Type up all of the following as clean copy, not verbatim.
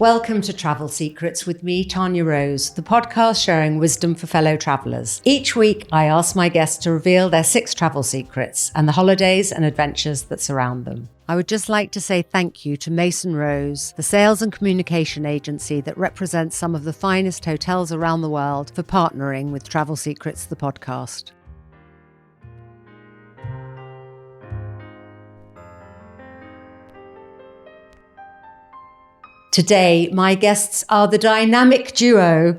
Welcome to Travel Secrets with me, Tanya Rose, the podcast sharing wisdom for fellow travellers. Each week, I ask my guests to reveal their 6 travel secrets and the holidays and adventures that surround them. I would just like to say thank you to Mason Rose, the sales and communication agency that represents some of the finest hotels around the world, for partnering with Travel Secrets, the podcast. Today, my guests are the dynamic duo,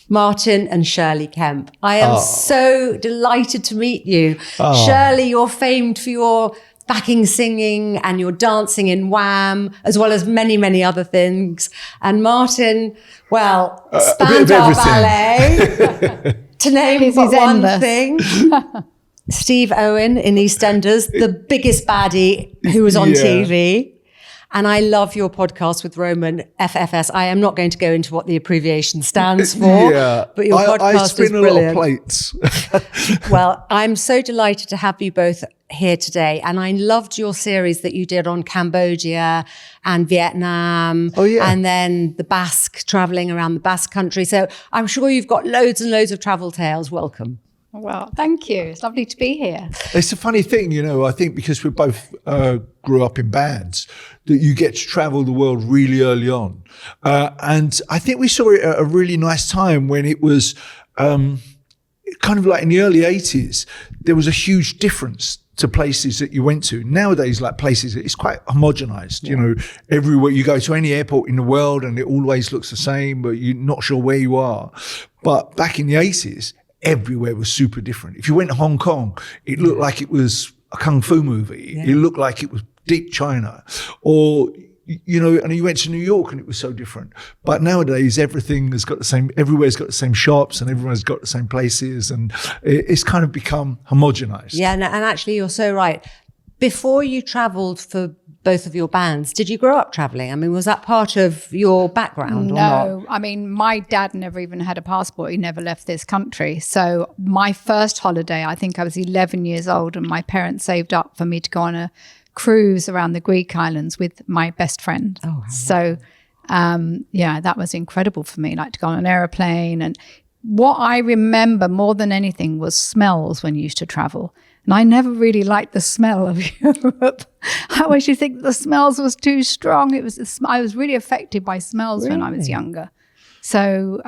Martin and Shirlie Kemp. I am so delighted to meet you. Shirlie, you're famed for your backing singing and your dancing in Wham, as well as many, many other things. And Martin, well, Spandau Ballet, to name but one thing. Steve Owen in EastEnders, the biggest baddie who was on TV. And I love your podcast with Roman, FFS. I am not going to go into what the abbreviation stands for, but your podcast is brilliant. I spin a lot of plates. Well, I'm so delighted to have you both here today. And I loved your series that you did on Cambodia and Vietnam. And then the Basque, traveling around the Basque country. So I'm sure you've got loads and loads of travel tales. Welcome. Well, thank you. It's lovely to be here. It's a funny thing, you know, I think because we both grew up in bands, that you get to travel the world really early on. And I think we saw it at a really nice time when it was kind of like in the early 80s, there was a huge difference to places that you went to. Nowadays, like places, it's quite homogenized, you know, everywhere you go to any airport in the world and it always looks the same, but you're not sure where you are. But back in the 80s, everywhere was super different. If you went to Hong Kong, it looked like it was a kung fu movie. It looked like it was deep China. Or, you know, and you went to New York and it was so different. But nowadays, everything has got the same, everywhere's got the same shops and everyone's got the same places, and it's kind of become homogenized. Yeah, and actually you're so right. Before you travelled for both of your bands, did you grow up travelling? I mean, was that part of your background or not? No, I mean, my dad never even had a passport. He never left this country. So my first holiday, I think I was 11 years old, and my parents saved up for me to go on a cruise around the Greek islands with my best friend. So, that was incredible for me, like to go on an aeroplane. And what I remember more than anything was smells when you used to travel. And I never really liked the smell of Europe. I always used to think the smells was too strong. I was really affected by smells when I was younger. So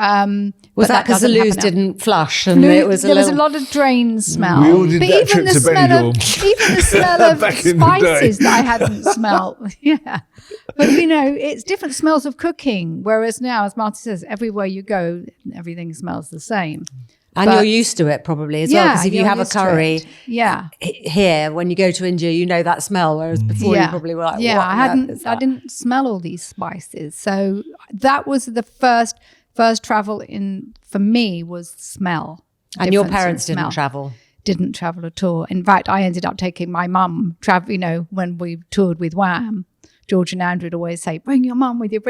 was that because the loos didn't flush and there was a lot of drain smell? We all did that trip to Benidorm. Even the smell of spices that I hadn't smelled. But you know, it's different smells of cooking. Whereas now, as Martin says, everywhere you go, everything smells the same. And you're used to it probably as well, because if you have a curry here, when you go to India, you know that smell, whereas before you probably were like, what? I didn't smell all these spices. So that was the first travel for me was smell. And your parents didn't travel? Didn't travel at all. In fact, I ended up taking my mum, you know, when we toured with Wham. George and Andrew would always say, bring your mum with you,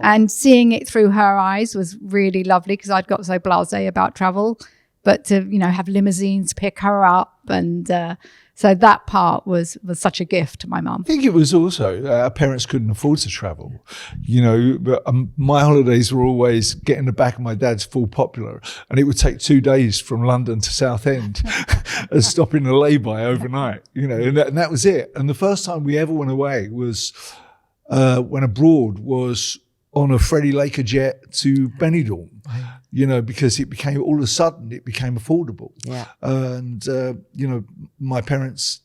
and seeing it through her eyes was really lovely, because I'd got so blasé about travel, but to, you know, have limousines pick her up. And so that part was such a gift to my mum. I think it was also, our parents couldn't afford to travel, you know, but my holidays were always getting the back of my dad's full Popular, and it would take 2 days from London to Southend and stopping a lay-by overnight, you know, and that was it. And the first time we ever went away was when abroad was on a Freddie Laker jet to Benidorm, you know, because it became, all of a sudden, it became affordable. And, you know, my parents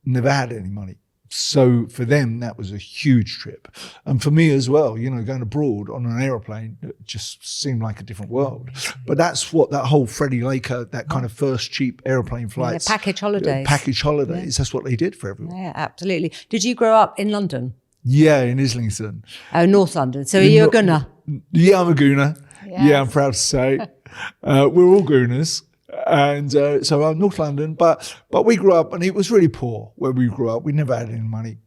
never had any money. So for them, that was a huge trip. And for me as well, you know, going abroad on an aeroplane, it just seemed like a different world. But that's what that whole Freddie Laker, that kind of first cheap airplane flights. Package holidays. That's what they did for everyone. Yeah, absolutely. Did you grow up in London? Yeah, in Islington. Oh, North London. So are you a Gunner? Yeah, I'm a Gooner. Yes. Yeah, I'm proud to say. We're all Gooners. And so I'm North London, but we grew up, and it was really poor where we grew up. We never had any money.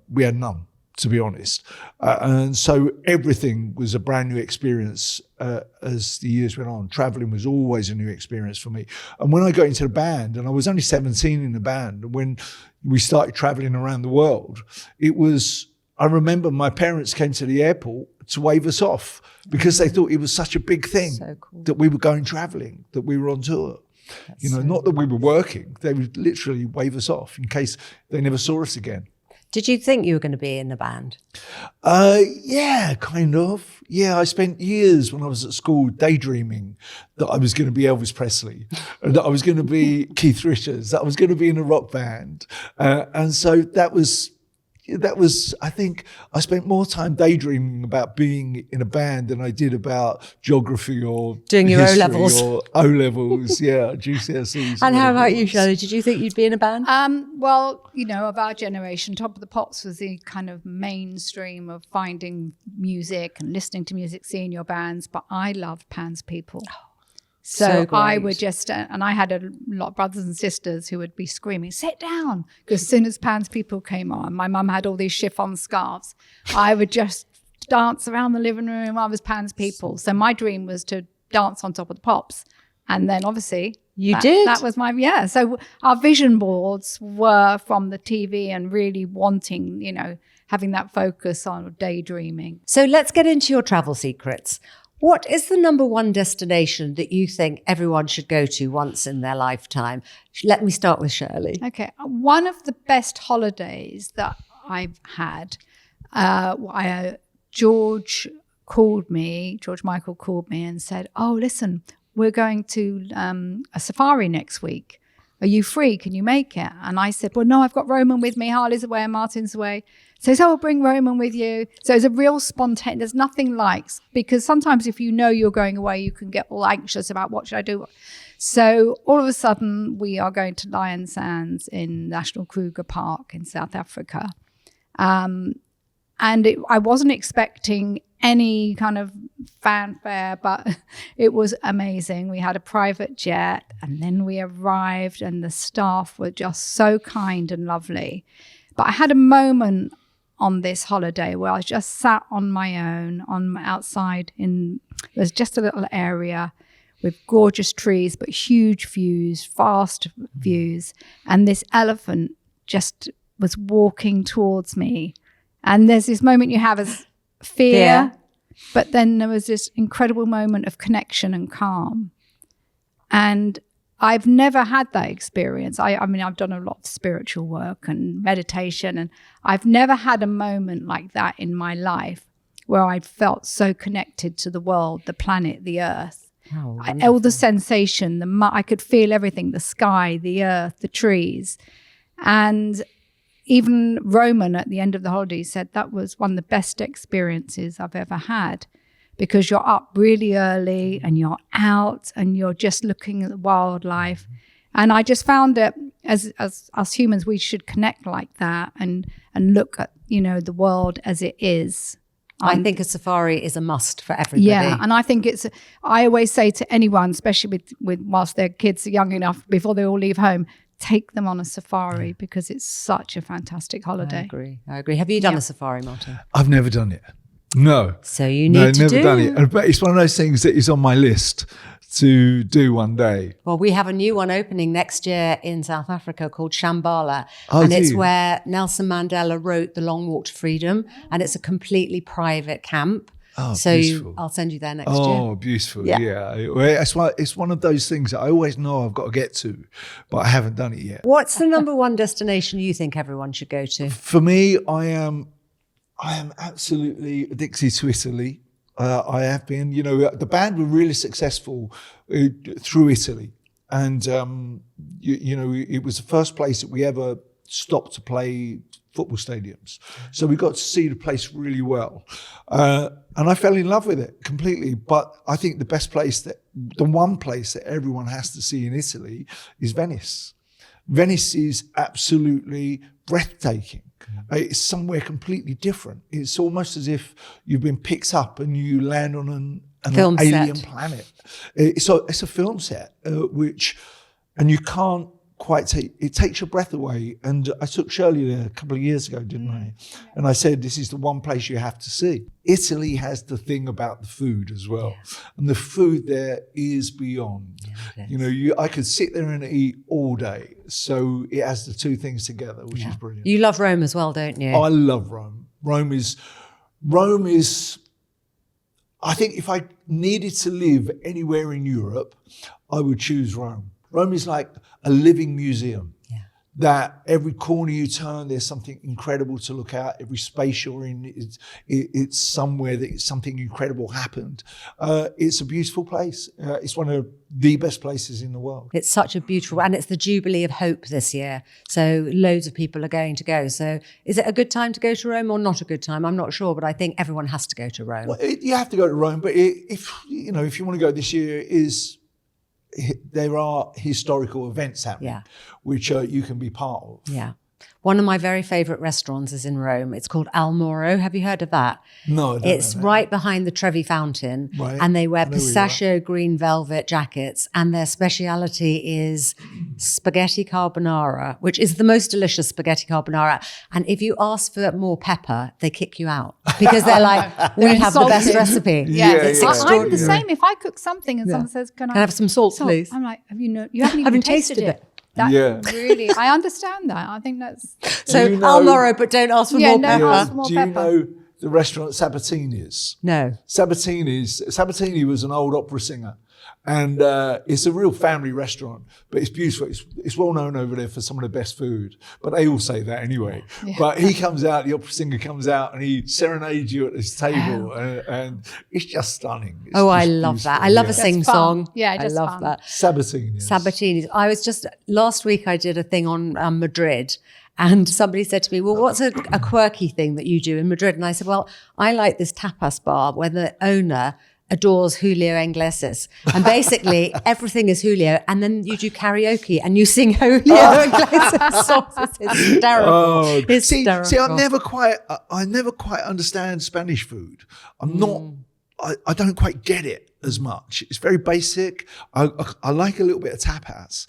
We had none, to be honest. And so everything was a brand new experience as the years went on. Traveling was always a new experience for me. And when I got into the band, and I was only 17 in the band, and when we started traveling around the world, it was I remember my parents came to the airport to wave us off because they thought it was such a big thing that we were going traveling, that we were on tour. Not that we were working. They would literally wave us off in case they never saw us again. Did you think you were going to be in the band? Yeah, kind of. Yeah, I spent years when I was at school daydreaming that I was going to be Elvis Presley, that I was going to be Keith Richards, that I was going to be in a rock band. And so that was, I think I spent more time daydreaming about being in a band than I did about geography or doing your O-levels. Or O-levels, yeah, GCSEs. And how about you, Shirley? Did you think you'd be in a band? Well, of our generation, Top of the Pops was the kind of mainstream of finding music and listening to music, seeing your bands. But I loved Pan's People. So I would just, and I had a lot of brothers and sisters who would be screaming, sit down. Because as soon as Pan's People came on, my mum had all these chiffon scarves. I would just dance around the living room. I was Pan's People. So my dream was to dance on Top of the Pops. And then obviously you did. That was my, So our vision boards were from the TV and really wanting, having that focus on daydreaming. So let's get into your travel secrets. What is the number one destination that you think everyone should go to once in their lifetime? Let me start with Shirley. Okay. One of the best holidays that I've had, George Michael called me and said, oh, listen, we're going to a safari next week. Are you free? Can you make it? And I said, well, no, I've got Roman with me. Harley's away and Martin's away. So he said, I'll bring Roman with you. So it's a real spontaneous, there's nothing like, because sometimes if you know you're going away, you can get all anxious about what should I do. So all of a sudden we are going to Lion Sands in National Kruger Park in South Africa. And I wasn't expecting any kind of fanfare, but it was amazing. We had a private jet and then we arrived and the staff were just so kind and lovely. But I had a moment on this holiday where I just sat on my own outside there's just a little area with gorgeous trees, but huge views, vast views. And this elephant just was walking towards me. And there's this moment you have as fear, but then there was this incredible moment of connection and calm. And I've never had that experience. I mean, I've done a lot of spiritual work and meditation, and I've never had a moment like that in my life where I felt so connected to the world, the planet, the earth. All the sensation, I could feel everything, the sky, the earth, the trees. And even Roman at the end of the holiday said that was one of the best experiences I've ever had, because you're up really early and you're out and you're just looking at the wildlife. And I just found that as us humans, we should connect like that and look at, the world as it is. I think a safari is a must for everybody. Yeah, and I think I always say to anyone, especially with whilst their kids are young enough, before they all leave home, take them on a safari because it's such a fantastic holiday. I agree. Have you done a safari, Martin? I've never done it. No. So you need to do. Never done it. But it's one of those things that is on my list to do one day. Well, we have a new one opening next year in South Africa called Shambhala. And it's where Nelson Mandela wrote The Long Walk to Freedom. And it's a completely private camp. Oh, so beautiful. I'll send you there next year. Oh, beautiful. Yeah. It's one of those things that I always know I've got to get to, but I haven't done it yet. What's the number one destination you think everyone should go to? For me, I am absolutely addicted to Italy. I have been, the band were really successful through Italy. And, it was the first place that we ever stopped to play football stadiums. So we got to see the place really well. And I fell in love with it completely. But I think the one place that everyone has to see in Italy is Venice. Venice is absolutely breathtaking. It's somewhere completely different. It's almost as if you've been picked up and you land on an alien planet. It's a film set, and you can't it takes your breath away. And I took Shirlie there a couple of years ago, didn't I? And I said, this is the one place you have to see. Italy has the thing about the food as well. And the food there is beyond. I could sit there and eat all day. So it has the two things together, which is brilliant. You love Rome as well, don't you? I love Rome. Rome is, I think if I needed to live anywhere in Europe, I would choose Rome. Rome is like a living museum. That every corner you turn, there's something incredible to look at. Every space you're in, it's somewhere that something incredible happened. It's a beautiful place. It's one of the best places in the world. It's such a beautiful, and it's the Jubilee of Hope this year. So loads of people are going to go. So is it a good time to go to Rome or not a good time? I'm not sure, but I think everyone has to go to Rome. Well, you have to go to Rome, but if you want to go this year, there are historical events happening, which you can be part of. Yeah. One of my very favourite restaurants is in Rome. It's called Moro. Have you heard of that? No, I don't It's know that. right behind the Trevi Fountain. Right. And they wear I know where you pistachio green velvet jackets. And their speciality is spaghetti carbonara, which is the most delicious spaghetti carbonara. And if you ask for more pepper, they kick you out. Because they're like, we have the best insulted. recipe. Yes. It's extraordinary. I'm the same. If I cook something and someone says, "Can I have some salt, please?" I'm like, you haven't even tasted it. That really, I understand that. I think that's So Moro, but don't ask for more pepper. ask for more Do you know the restaurant Sabatini's? No. Sabatini was an old opera singer. And it's a real family restaurant, but it's beautiful. It's well known over there for some of the best food, but they all say that anyway. Yeah. But he comes out, the opera singer comes out, and he serenades you at this table, and it's just stunning. It's I love that. I love a sing-song. Yeah, just I love fun. that. Sabatini's. I was last week I did a thing on Madrid. And somebody said to me, well, what's a quirky thing that you do in Madrid? And I said, well, I like this tapas bar where the owner adores Julio Iglesias. And basically everything is Julio. And then you do karaoke and you sing Julio Iglesias songs. It's hysterical. Hysterical. See, I never quite understand Spanish food. I'm not, I don't quite get it as much. It's very basic. I like a little bit of tapas.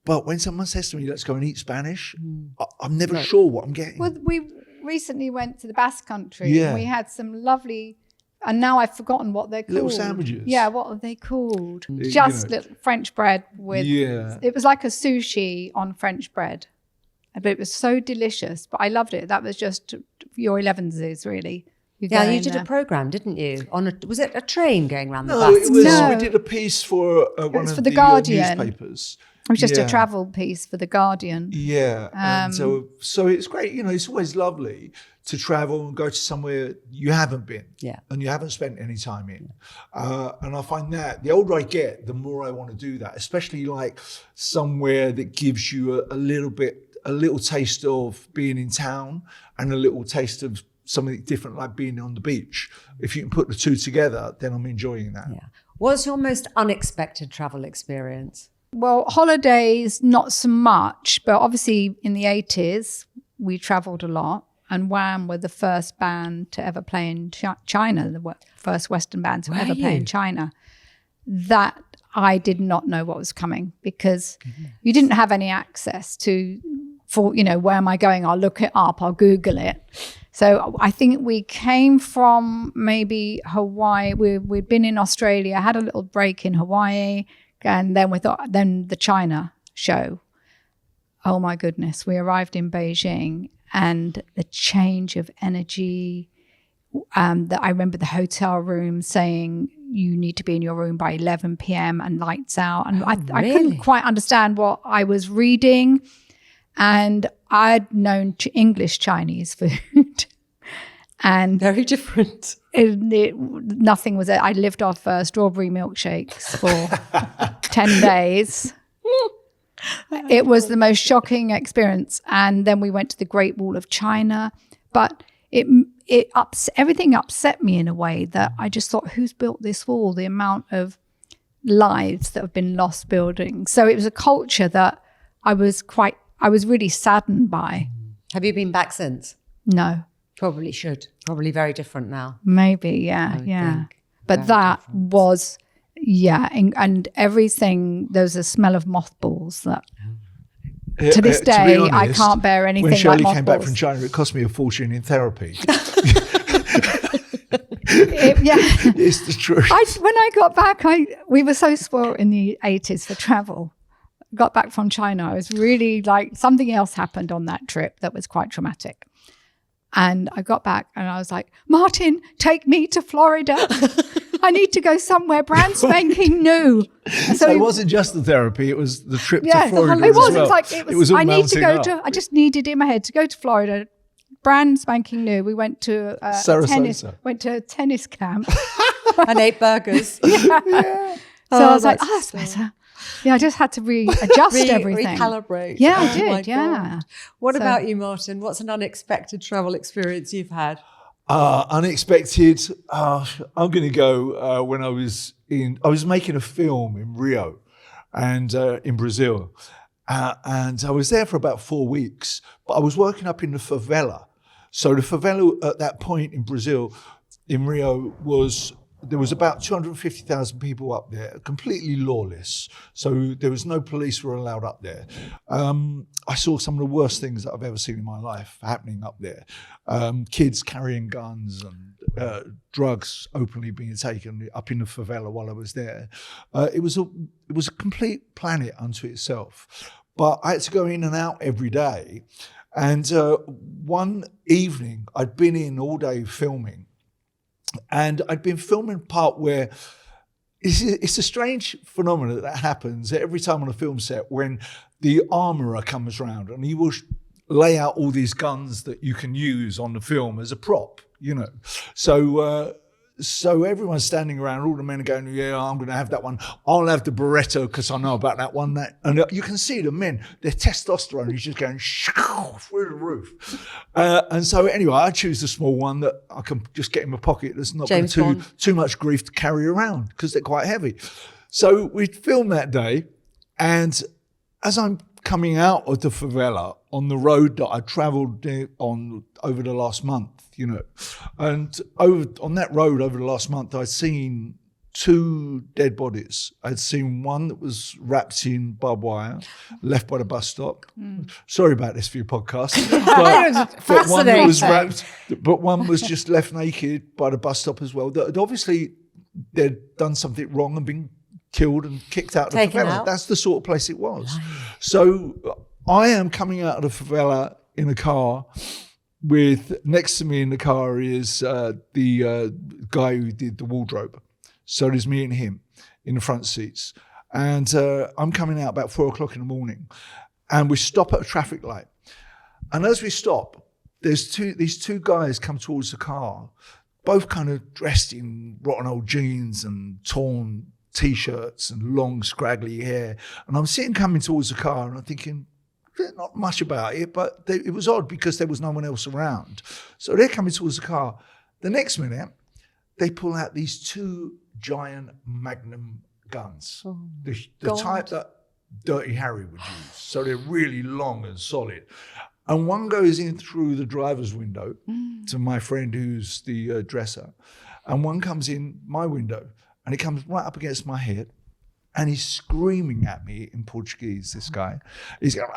But when someone says to me, let's go and eat Spanish, I'm never sure what I'm getting. Well, we recently went to the Basque Country and we had some lovely, and now I've forgotten what they're called. Little sandwiches. Yeah, what are they called? Just little French bread with, it was like a sushi on French bread. But it was so delicious, but I loved it. That was just your 11s really. You did a programme, didn't you? Was it a train going around the No, Basque? it was. We did a piece for one of the Guardian. newspapers. It was just a travel piece for The Guardian. Yeah. And so it's great. It's always lovely to travel and go to somewhere you haven't been and you haven't spent any time in. And I find that the older I get, the more I want to do that, especially like somewhere that gives you a little taste of being in town and a little taste of something different, like being on the beach. If you can put the two together, then I'm enjoying that. Yeah. What's your most unexpected travel experience? Well, holidays, not so much, but obviously in the 80s, we traveled a lot. And Wham were the first band to ever play in China, the first Western band to ever play in China. That I did not know what was coming because you didn't have any access to, where am I going? I'll look it up, I'll Google it. So I think we came from maybe Hawaii. We'd been in Australia, had a little break in Hawaii, and then then the China show. Oh my goodness, we arrived in Beijing and the change of energy. I remember the hotel room saying you need to be in your room by 11 p.m. and lights out. And I couldn't quite understand what I was reading. And I'd known English Chinese food. And very different. Nothing was it. I lived off strawberry milkshakes for 10 days. It was the most shocking experience. And then we went to the Great Wall of China. But everything upset me in a way that I just thought, who's built this wall? The amount of lives that have been lost building. So it was a culture that I was really saddened by. Have you been back since? No. Probably should. Probably very different now. Maybe, yeah. But that was, and everything, there was a smell of mothballs that to this be day, honest, I can't bear anything when like Shirley mothballs. came back from China, it cost me a fortune in therapy. It's the truth. When I got back, we were so spoiled in the 80s for travel. Got back from China, I was really like, something else happened on that trip that was quite traumatic. And I got back and I was like, Martin, take me to Florida. I need to go somewhere brand spanking new. So it wasn't just the therapy, it was the trip to Florida. It was. Well. It was all I need to go up. to, I just needed in my head to go to Florida, brand spanking new. We went to a tennis camp. And ate burgers. Yeah. So I was like, that's better. Yeah, I just had to readjust everything. Recalibrate. Yeah, I did. Yeah. What about you, Martin? What's an unexpected travel experience you've had? Unexpected. I'm going to go when I was making a film in Rio and in Brazil. And I was there for about 4 weeks, but I was working up in the favela. So the favela at that point in Brazil, in Rio, there was about 250,000 people up there, completely lawless. So there was no police were allowed up there. I saw some of the worst things that I've ever seen in my life happening up there. Kids carrying guns and drugs openly being taken up in the favela while I was there. It was a complete planet unto itself. But I had to go in and out every day. And one evening, I'd been in all day filming. And I'd been filming part where it's a strange phenomenon that happens every time on a film set when the armourer comes around and he will lay out all these guns that you can use on the film as a prop, you know. So everyone's standing around, all the men are going, yeah, I'm going to have that one. I'll have the Beretta because I know about that one. And you can see the men, their testosterone is just going through the roof. And so anyway, I choose the small one that I can just get in my pocket. That's not too much grief to carry around because they're quite heavy. So we filmed that day. And as I'm coming out of the favela on the road that I travelled on over the last month, you know, and on that road over the last month, I'd seen 2 dead bodies. I'd seen one that was wrapped in barbed wire, left by the bus stop. Sorry about this for your podcast. But one that was wrapped, but one was just left naked by the bus stop as well. That obviously they'd done something wrong and been killed and kicked out of the favela. That's the sort of place it was. So I am coming out of the favela in a car with, next to me in the car is the guy who did the wardrobe. So there's me and him in the front seats. And I'm coming out about 4 o'clock in the morning and we stop at a traffic light. And as we stop, these two guys come towards the car, both kind of dressed in rotten old jeans and torn T-shirts and long scraggly hair. And I'm sitting coming towards the car and I'm thinking, not much about it, but it was odd because there was no one else around. So they're coming towards the car. The next minute, they pull out these 2 giant Magnum guns, the type that Dirty Harry would use. So they're really long and solid. And one goes in through the driver's window to my friend who's the dresser. And one comes in my window and he comes right up against my head. And he's screaming at me in Portuguese, this guy. He's going,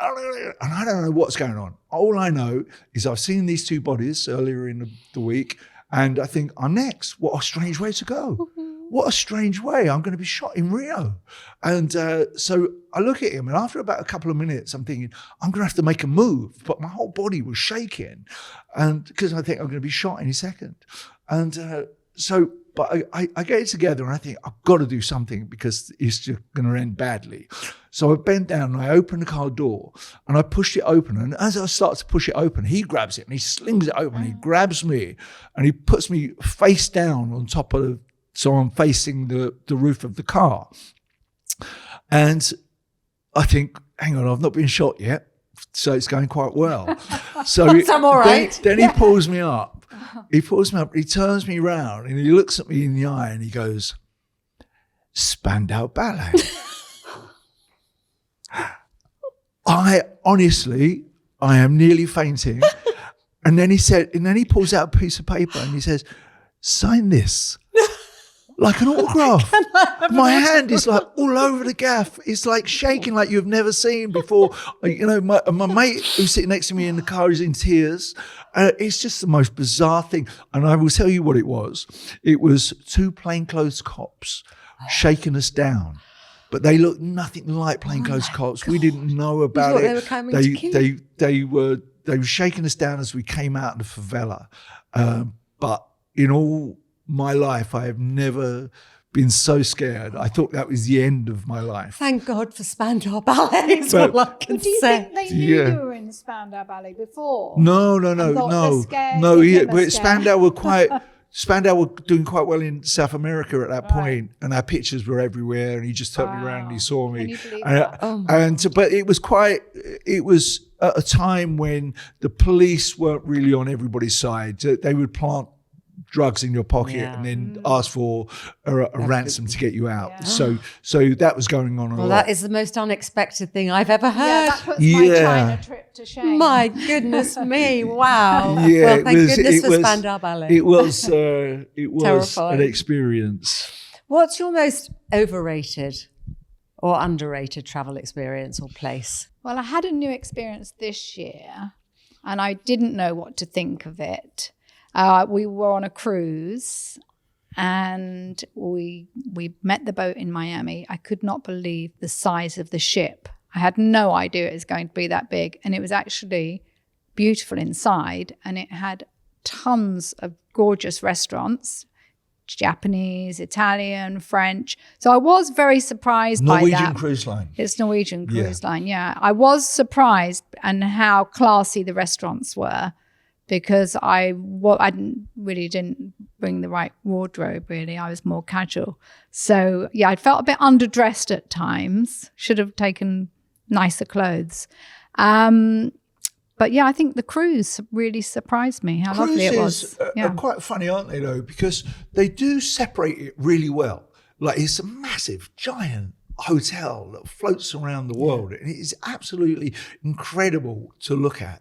and I don't know what's going on. All I know is I've seen these 2 bodies earlier in the week, and I think, I'm next. What a strange way to go. What a strange way. I'm going to be shot in Rio. And so I look at him, and after about a couple of minutes, I'm thinking, I'm going to have to make a move. But my whole body was shaking, and because I think I'm going to be shot any second. And but I get it together and I think, I've got to do something because it's just going to end badly. So I bent down and I opened the car door and I pushed it open. And as I start to push it open, he grabs it and he slings it open. He grabs me and he puts me face down on top of so I'm facing the roof of the car. And I think, hang on, I've not been shot yet. So it's going quite well. So I'm all right. Then he pulls me up. He pulls me up, he turns me around and he looks at me in the eye and he goes, Spandau Ballet. I am nearly fainting. And then he pulls out a piece of paper and he says, sign this. like an autograph. My hand is like all over the gaff. It's like shaking like you've never seen before. You know, my mate who's sitting next to me in the car is in tears. It's just the most bizarre thing. And I will tell you what it was. It was two plainclothes cops shaking us down. But they looked nothing like plainclothes cops. We didn't know about it. They were coming to kill you. They were shaking us down as we came out of the favela. But in all my life, I have never been so scared. I thought that was the end of my life. Thank God for Spandau Ballet is all I can Do you say. think they knew you were in Spandau Ballet before? No. But Spandau were doing quite well in South America at that point, and our pictures were everywhere. And he just turned me around and he saw me. Can you believe that? But it was at a time when the police weren't really on everybody's side. They would plant drugs in your pocket and then ask for a ransom to get you out. Yeah. So that was going on a lot. Well, that is the most unexpected thing I've ever heard. Yeah, that puts my China trip to shame. My goodness me! Wow. Yeah, well, thank goodness for Spandau Ballet. It was an experience. What's your most overrated or underrated travel experience or place? Well, I had a new experience this year, and I didn't know what to think of it. We were on a cruise and we met the boat in Miami. I could not believe the size of the ship. I had no idea it was going to be that big. And it was actually beautiful inside. And it had tons of gorgeous restaurants, Japanese, Italian, French. So I was very surprised by that. Norwegian Cruise Line. It's Norwegian Cruise Line, yeah. I was surprised and how classy the restaurants were. Because I didn't bring the right wardrobe, really. I was more casual. So, yeah, I felt a bit underdressed at times. Should have taken nicer clothes. But, yeah, I think the cruise really surprised me, how lovely it was. Cruises are quite funny, aren't they, though? Because they do separate it really well. Like, it's a massive, giant hotel that floats around the world. And it is absolutely incredible to look at.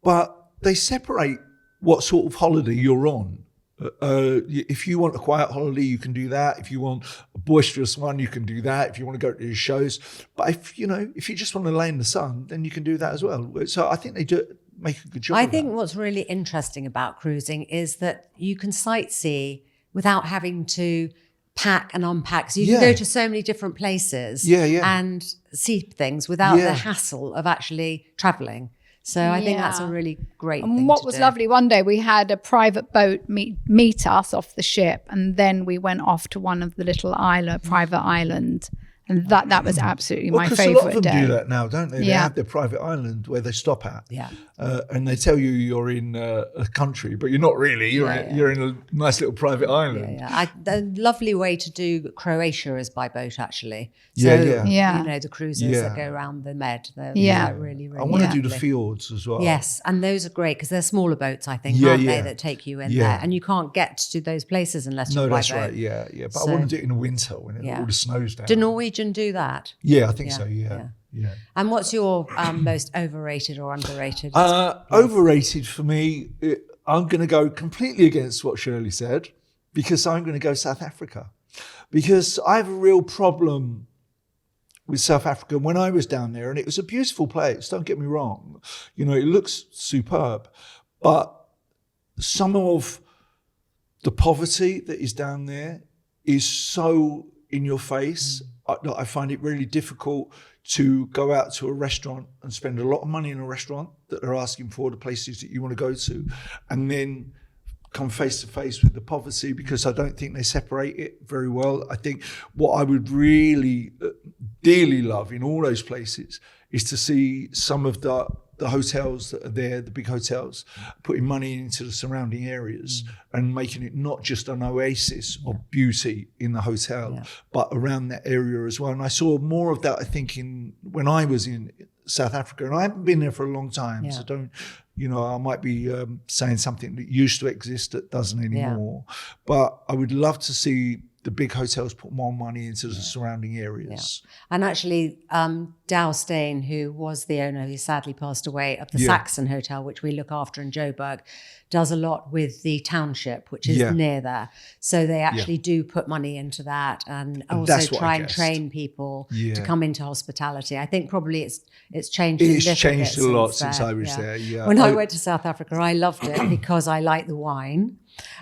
But they separate what sort of holiday you're on. If you want a quiet holiday, you can do that. If you want a boisterous one, you can do that. If you want to go to the shows, but if you just want to lay in the sun, then you can do that as well. So I think they do make a good job. I think what's really interesting about cruising is that you can sightsee without having to pack and unpack. So you can go to so many different places and see things without the hassle of actually traveling. So I think that's a really great thing. And what was lovely, one day we had a private boat meet us off the ship, and then we went off to one of the little private island. And that was absolutely my favourite day. A lot of them do that now, don't they? They have their private island where they stop at. Yeah. And they tell you you're in a country, but you're not really. You're in a nice little private island. The lovely way to do Croatia is by boat, actually. So, the cruises that go around the Med, they're really, really I want to do the lovely. fjords as well. Yes, and those are great because they're smaller boats, I think, aren't they, that take you in there. And you can't get to those places unless you're by boat. Right, yeah. But I want to do it in the winter when all the snow's down. Do Norwegian do that? Yeah, I think so, yeah. And what's your most overrated or underrated? Overrated for me, I'm going to go completely against what Shirley said because I'm going to go South Africa. Because I have a real problem with South Africa when I was down there, and it was a beautiful place, don't get me wrong. It looks superb. But some of the poverty that is down there is so in your face. I find it really difficult to go out to a restaurant and spend a lot of money in a restaurant that they're asking for, the places that you want to go to, and then come face to face with the poverty, because I don't think they separate it very well. I think what I would really dearly love in all those places is to see some of the hotels that are there, the big hotels, putting money into the surrounding areas and making it not just an oasis of beauty in the hotel, but around that area as well. And I saw more of that, I think, when I was in South Africa, and I haven't been there for a long time, so don't, I might be saying something that used to exist that doesn't anymore. But I would love to see the big hotels put more money into the surrounding areas. And actually, Dow Stain, who was the owner, who sadly passed away, of the Saxon Hotel, which we look after in Joburg, does a lot with the township, which is near there. So they actually do put money into that, and also try and train people to come into hospitality. I think probably it's changed. It's changed a lot since I was there. Yeah. When I went to South Africa, I loved it because I like the wine.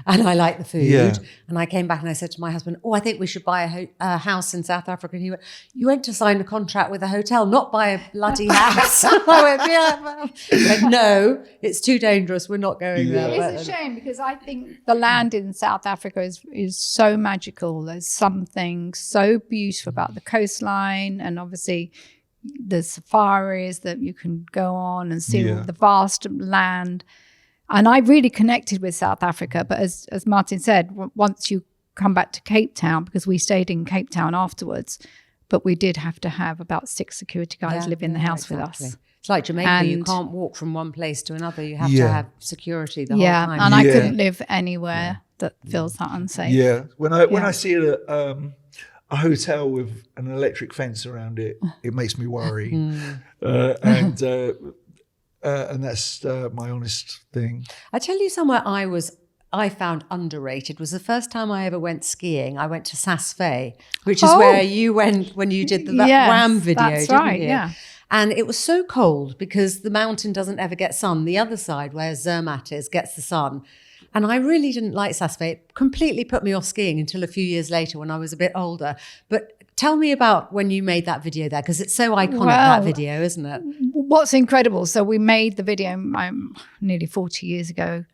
And I like the food. Yeah. And I came back and I said to my husband, I think we should buy a house in South Africa. And he went, you went to sign a contract with a hotel, not buy a bloody house. I went, yeah. He went, no, it's too dangerous. We're not going there. It's a shame because I think the land in South Africa is so magical. There's something so beautiful about the coastline, and obviously the safaris that you can go on and see the vast land. And I really connected with South Africa. But as Martin said, once you come back to Cape Town, because we stayed in Cape Town afterwards, but we did have to have about 6 security guards live in the house with us. It's like Jamaica. You can't walk from one place to another. You have to have security the whole time. And I couldn't live anywhere that feels that unsafe. Yeah. When I see a hotel with an electric fence around it, it makes me worry. And that's my honest thing. I tell you, somewhere I found underrated was the first time I ever went skiing. I went to Saas-Fee, which is where you went when you did the Wham video, that's didn't right, you? Yeah. And it was so cold because the mountain doesn't ever get sun. The other side, where Zermatt is, gets the sun. And I really didn't like Saas-Fee. It completely put me off skiing until a few years later when I was a bit older. But tell me about when you made that video there, because it's so iconic, that video, isn't it? What's incredible, so we made the video nearly 40 years ago,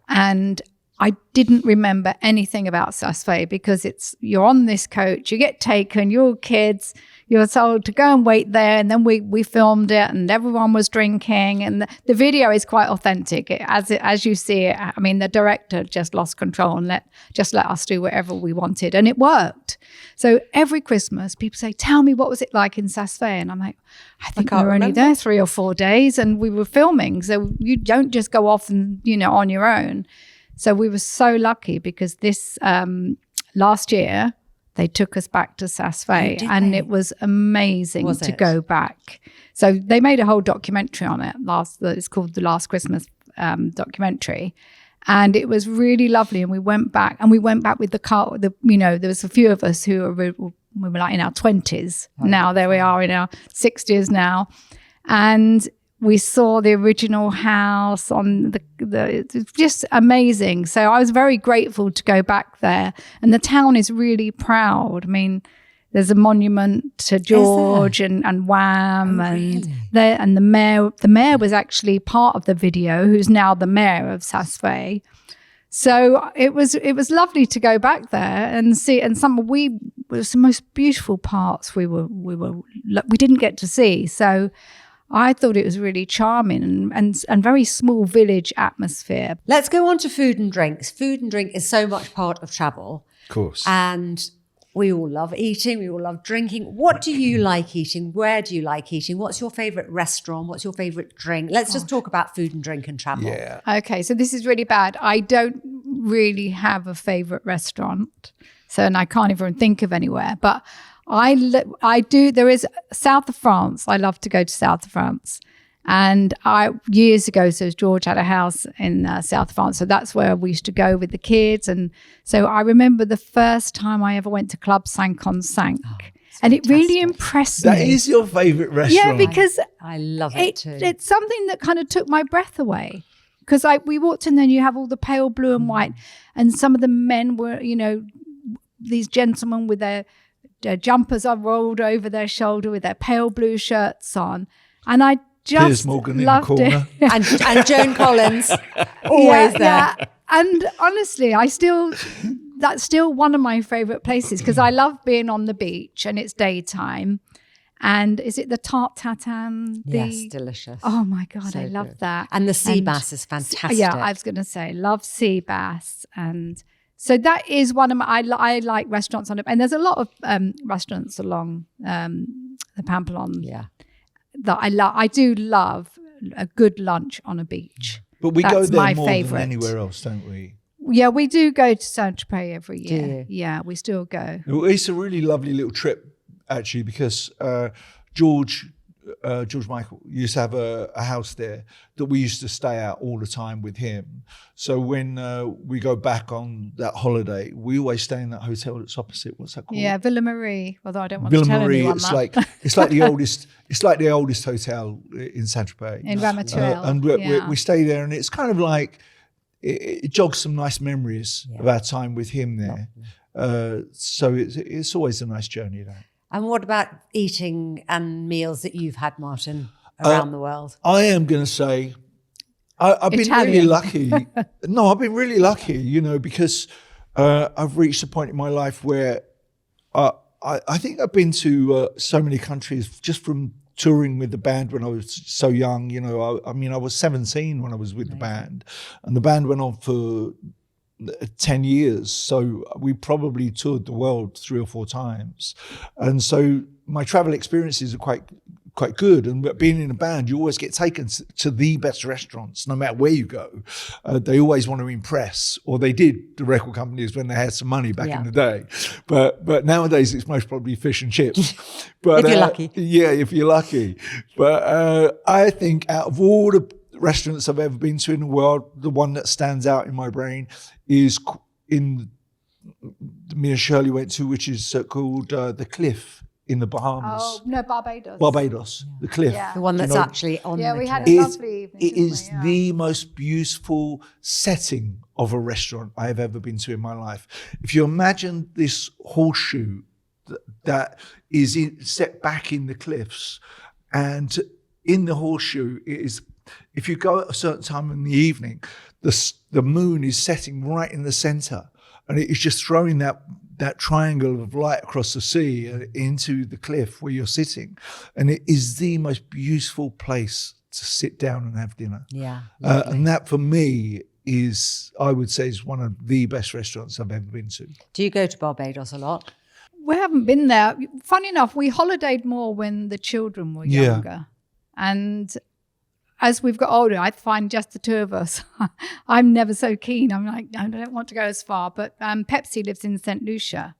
and I didn't remember anything about Saas-Fee because you're on this coach, you get taken, you're kids, you're told to go and wait there, and then we filmed it, and everyone was drinking, and the video is quite authentic. As you see it, I mean, the director just lost control and let us do whatever we wanted, and it worked. So every Christmas, people say, tell me, what was it like in Saas-Fee? And I'm like, I think we were only there 3 or 4 days, and we were filming, so you don't just go off and, on your own. So we were so lucky because this last year, they took us back to Saas-Fee, and it was amazing to go back. So they made a whole documentary on it. It's called the Last Christmas documentary, and it was really lovely. And we went back with the car. There was a few of us who we were like in our 20s. Now there we are in our 60s now, and we saw the original house on it's just amazing. So I was very grateful to go back there. And the town is really proud. I mean, there's a monument to George and Wham. And the mayor was actually part of the video, who's now the mayor of Saas-Fee. So it was lovely to go back there and see. And was the most beautiful parts we didn't get to see. So I thought it was really charming and very small village atmosphere. Let's go on to food and drinks. Food and drink is so much part of travel. Of course. And we all love eating. We all love drinking. What do you like eating? Where do you like eating? What's your favourite restaurant? What's your favourite drink? Let's just talk about food and drink and travel. Yeah. Okay, so this is really bad. I don't really have a favourite restaurant. And I can't even think of anywhere. But I do. There is south of France. I love to go to south of France. And years ago, so George had a house in south of France. So that's where we used to go with the kids. And so I remember the first time I ever went to Club 5-on-5. And it really impressed me. That is your favourite restaurant? Yeah, because I love it too. It's something that kind of took my breath away. Because we walked in there and you have all the pale blue and white. And some of the men were, these gentlemen with their jumpers are rolled over their shoulder with their pale blue shirts on. And I just loved it. and Joan Collins, always there. Yeah. And honestly, that's still one of my favourite places because I love being on the beach and it's daytime. And is it the tarte tatin? Yes, delicious. Oh my God, so I love that. And the sea bass is fantastic. Yeah, I was going to say, love sea bass. And so that is one of my, I like restaurants on it. And there's a lot of restaurants along the Pampelon that I love. I do love a good lunch on a beach. But we go there more than anywhere else, don't we? Yeah, we do go to Saint-Tropez every Do year. you? Yeah, we still go. It's a really lovely little trip, actually, because George Michael used to have a house there that we used to stay at all the time with him. So when we go back on that holiday, we always stay in that hotel that's opposite. What's that called? Yeah, Villa Marie. Although I don't want Villa to tell Marie. anyone It's that. like the oldest. It's like the oldest hotel in Saint-Tropez. In Ramatuelle. And yeah. we stay there, and it's kind of like it jogs some nice memories of our time with him there. So it's always a nice journey there. And what about eating and meals that you've had, Martin, around the world? I am going to say I've been really Italian. lucky. No, I've been really lucky, because I've reached a point in my life where I think I've been to so many countries just from touring with the band when I was so young. I was 17 when I was with the band, and the band went on for 10 years. So we probably toured the world 3 or 4 times. And so my travel experiences are quite good. And being in a band, you always get taken to the best restaurants, no matter where you go. They always want to impress, or they did, the record companies, when they had some money back in the day. But nowadays it's most probably fish and chips. But If you're lucky. Yeah, if you're lucky. But I think out of all the restaurants I've ever been to in the world, the one that stands out in my brain is in me and Shirley went to, which is called The Cliff in the Bahamas. Oh, no, Barbados. Barbados, The Cliff. Yeah. The one that's actually on Yeah, the we had cliff. a lovely evening. It didn't is we? Yeah. the most beautiful setting of a restaurant I have ever been to in my life. If you imagine this horseshoe that is set back in the cliffs, and in the horseshoe it is, if you go at a certain time in the evening, the moon is setting right in the center, and it is just throwing that triangle of light across the sea into the cliff where you're sitting. And it is the most beautiful place to sit down and have dinner. Yeah. And that for me is, I would say, is one of the best restaurants I've ever been to. Do you go to Barbados a lot? We haven't been there. Funny enough, we holidayed more when the children were younger. And as we've got older, I find just the two of us. I'm never so keen. I'm like, I don't want to go as far. But Pepsi lives in Saint Lucia.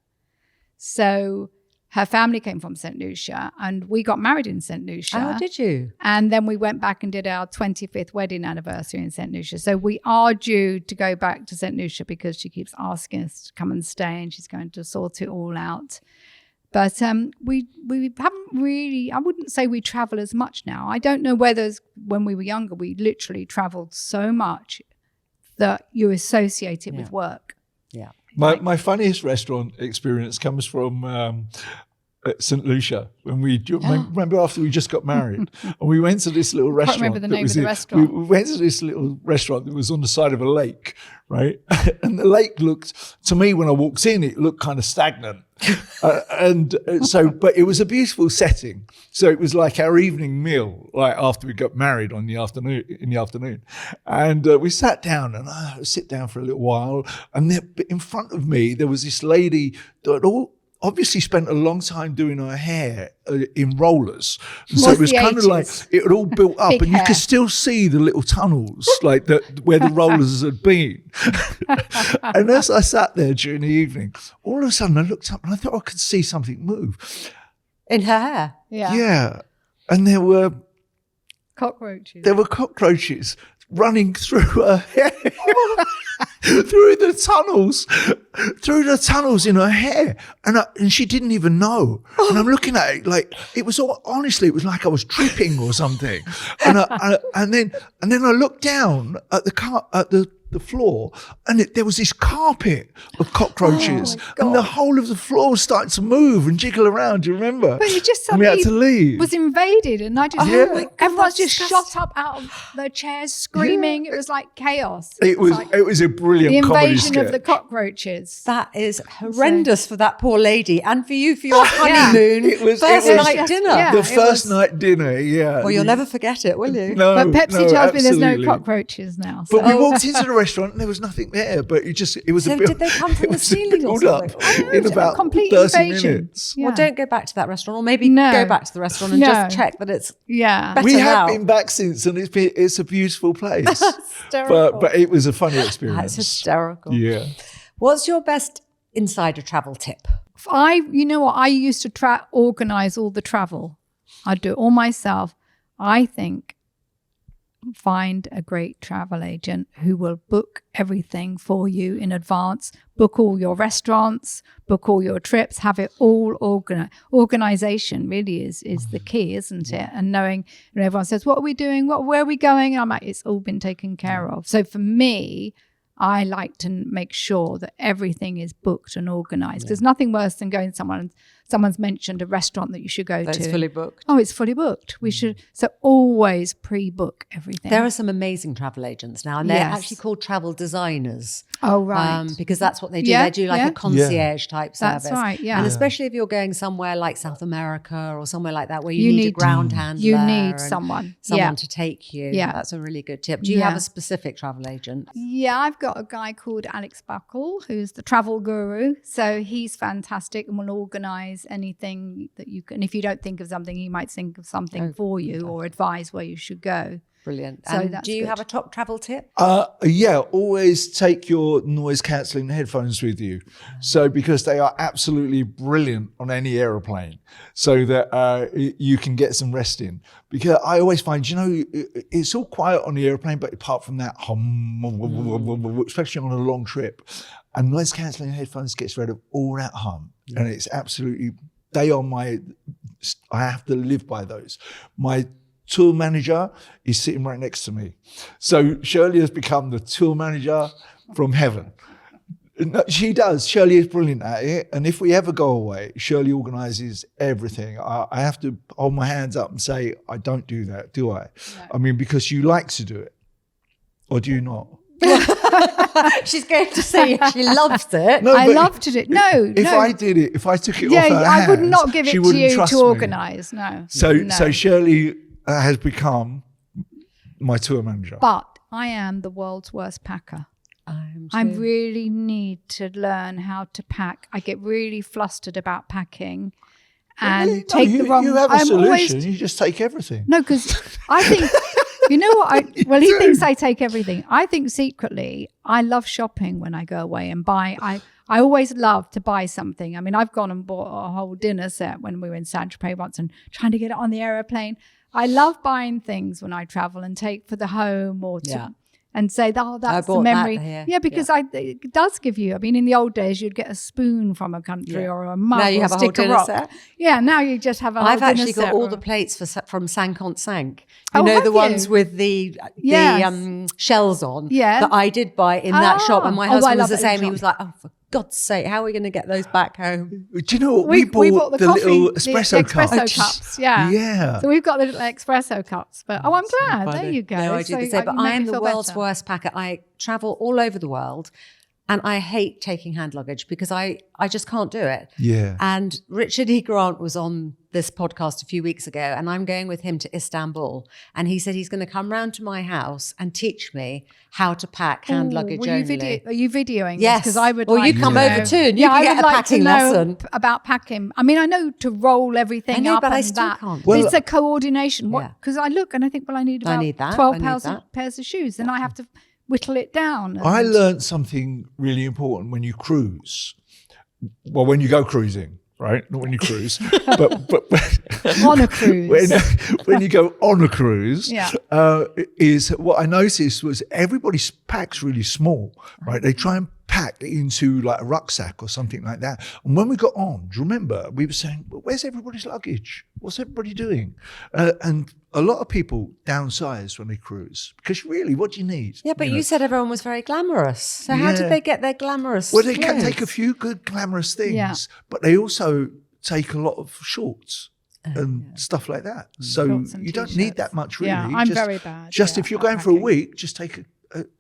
So her family came from Saint Lucia, and we got married in Saint Lucia. Oh, did you? And then we went back and did our 25th wedding anniversary in Saint Lucia. So we are due to go back to Saint Lucia because she keeps asking us to come and stay, and she's going to sort it all out. But we haven't really, I wouldn't say we travel as much now. I don't know whether when we were younger, we literally traveled so much that you associate it with work. Yeah. My funniest restaurant experience comes from Saint Lucia, when remember after we just got married, and we went to this little restaurant. I can't remember the name of the restaurant. We went to this little restaurant that was on the side of a lake, right? And the lake looked, to me when I walked in, it looked kind of stagnant. But it was a beautiful setting. So it was like our evening meal, like after we got married in the afternoon. And we sat down, and I sit down for a little while. And there, in front of me, there was this lady that obviously spent a long time doing her hair in rollers. And so it was kind of like, it had all built up, and you could still see the little tunnels, like where the rollers had been. And as I sat there during the evening, all of a sudden I looked up and I thought I could see something move. In her hair? Yeah. And there were Cockroaches. running through her hair. through the tunnels in her hair, and she didn't even know. And I'm looking at it like it was honestly, it was like I was tripping or something. And then I looked down at the floor, and there was this carpet of cockroaches, and the whole of the floor started to move and jiggle around. Do you remember? But it just and we had to suddenly leave. was invaded, and I just everyone's just shot up out of their chairs screaming. It was like chaos. It was a brilliant the comedy invasion sketch. of the cockroaches. That is horrendous for that poor lady, and for you for your honeymoon first night dinner. Yeah. The first night dinner, yeah. Well, you'll never forget it, will you? No, But Pepsi tells me there's no absolutely. cockroaches now. So. But we walked into the restaurant and there was nothing there. But it was So a bit. did they come from it the was a ceiling or build-up something? in about complete 30 invasion. minutes. Yeah. Well, don't go back to that restaurant, or maybe No. go back to the restaurant and No. just check that it's Yeah. better We have now. been back since, and it's a beautiful place. Hysterical. But it was a funny experience. experience. That's hysterical. Yeah. What's your best insider travel tip? You know what? I used to organize all the travel. I'd do it all myself. I think find a great travel agent who will book everything for you in advance, book all your restaurants, book all your trips, have it all organized. Organization really is the key, isn't it? And knowing, everyone says, what are we doing? Where are we going? And I'm like, it's all been taken care of. So for me, I like to make sure that everything is booked and organized. There's nothing worse than going someone's mentioned a restaurant that you should go to. It's fully booked. Oh, it's fully booked. We should, so always pre-book everything. There are some amazing travel agents now, and they're actually called travel designers. Oh, right. Because that's what they do. Yeah, They do like a concierge type service. That's right, yeah. And especially if you're going somewhere like South America or somewhere like that where you need a ground handler. You need and someone to take you. Yeah. That's a really good tip. Do you have a specific travel agent? Yeah, I've got a guy called Alex Buckle, who's the travel guru. So he's fantastic and will organize anything that you can. If you don't think of something, he might think of something for you or advise where you should go. Brilliant. So And do you have a top travel tip? Yeah, always take your noise cancelling headphones with you. So because they are absolutely brilliant on any aeroplane, so that you can get some rest in. Because I always find, it's all quiet on the aeroplane, but apart from that hum, especially on a long trip, and noise cancelling headphones gets rid of all that hum, and it's absolutely. They are I have to live by those. My tour manager is sitting right next to me. So Shirlie has become the tour manager from heaven. She does. Shirlie is brilliant at it. And if we ever go away, Shirlie organises everything. I have to hold my hands up and say, I don't do that, do I? No. I mean, because you like to do it. Or do you not? She's going to say she loves it. No, I love to do it. If I did it, if I took it off her hands, I would not give it to you to organise. No. So Shirlie has become my tour manager. But I am the world's worst packer. I really need to learn how to pack. I get really flustered about packing and take the wrong. You have a solution. You just take everything. No, because I think. You know what? He thinks I take everything. I think secretly, I love shopping when I go away and buy. I always love to buy something. I mean, I've gone and bought a whole dinner set when we were in Saint-Tropez once and trying to get it on the aeroplane. I love buying things when I travel and take for the home or and say, that's the memory. Because it does give you, I mean, in the old days, you'd get a spoon from a country or a mug. Now you or have a whole stick of dinner rock. set. Yeah, now you just have a whole dinner set. I've actually got all the plates from Cinq. You know, the ones with the shells on that I did buy in that shop. And my husband was the same. He was like, oh, for God's sake, how are we going to get those back home? Do you know what? We bought the little espresso cups. Yeah. So we've got the little espresso cups. But I'm glad. There you go. No, I do the same. But I am the world's worst packer. I travel all over the world. And I hate taking hand luggage because I just can't do it. Yeah. And Richard E. Grant was on this podcast a few weeks ago, and I'm going with him to Istanbul. And he said he's going to come round to my house and teach me how to pack hand luggage only. Are you videoing? Yes. Because I would. Or you come over too, and you can get a packing lesson about packing. I mean, I know to roll everything up, but and I still that. can't. Well, it's a coordination. Because I look and I think, well, I need about 12 pairs of shoes. Then I have to whittle it down. I learned something really important when you cruise. Well, when you go cruising, right? Not when you cruise, but on a cruise. When you go on a cruise, is what I noticed was everybody's pack's really small, right? They try and pack into like a rucksack or something like that. And when we got on, do you remember, we were saying, well, where's everybody's luggage? What's everybody doing? And a lot of people downsize when they cruise because really, what do you need? Yeah, but you said everyone was very glamorous. So how did they get their glamorous Well, they can take a few good glamorous things, but they also take a lot of shorts and stuff like that. So you don't need that much, really. Yeah, I'm very bad. Just if you're going for a week, just take